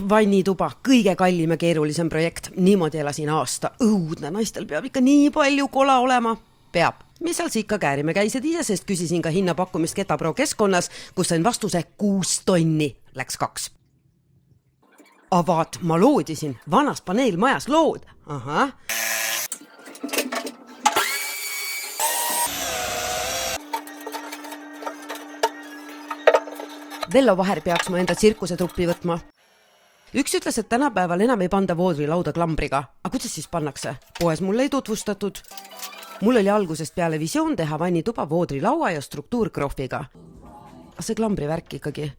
Vannituba, kõige kallim ja keerulisem projekt. Niimoodi elasin aasta. Õudne, naistel peab ikka nii palju kola olema. Peab. Mis seal ikka käärime käised ise, sest küsisin ka hinnapakkumist Getapro keskkonnas, kus sain vastuse 6 tonni. Läks 2. Vaat, ma loodisin. Vanas paneelmajas lood. Ahah. Vello Vaher peaks ma enda tsirkusetruppi võtma. Üks ütles, et tänapäeval enam ei panda voodrilauda klambriga. Aga kuidas siis pannakse? Poes mulle ei tutvustatud. Mul oli algusest peale visioon teha vannituba voodrilaua ja struktuurkrohviga. See klambri värk ikkagi.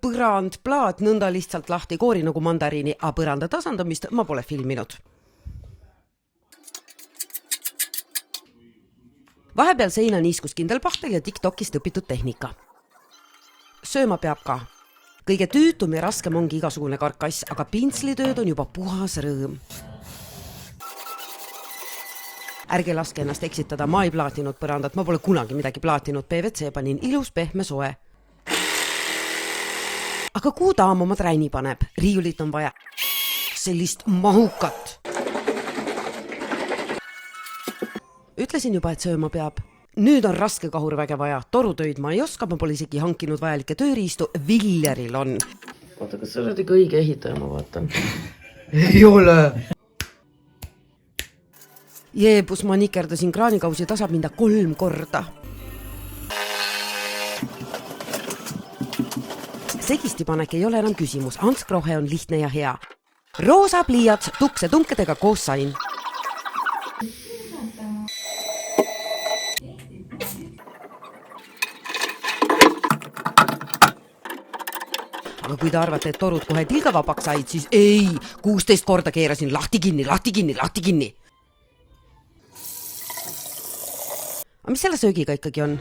Põrand, plaat, nõnda lihtsalt lahti koori nagu mandariini, a põranda tasandamist ma pole filminud. Vahepeal seina niiskus kindel pahtel ja TikTokist õpitud tehnika. Sööma peab ka. Kõige tüütum ja raskem ongi igasugune karkass, aga pintslitööd on juba puhas rõõm. Ärge laske ennast eksitada, ma ei plaatinud põrandat, ma pole kunagi midagi plaatinud, PVC panin ilus, pehme, soe. Aga kuhu daam oma träni paneb? Riiulit on vaja. Sellist mahukat. Ütlesin juba, et sööma peab. Nüüd on raske kahurväge vaja. Torutöid ma ei oska, ma pole isegi hankinud vajalikke tööriistu. Villeril on. Vaata, kas sa oled ikka õige ehitaja, ma vaatan. Ei ole. Jeebus, ma nikerdasin kraanikausi tasapinda 3 korda. Segistipanek ei ole enam küsimus. Ants Krohe on lihtne ja hea. Roosa pliiats tukse tunkedega koos sain. Aga kui te arvate, et torud kohe tilgavabaks said, siis ei, 16 korda keerasin lahti kinni. Aga mis selle söögiga ikkagi on?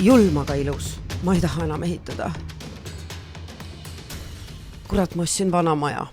Julm aga ilus. Ma ei taha enam ehitada. Kurat, ma ostsin vana maja.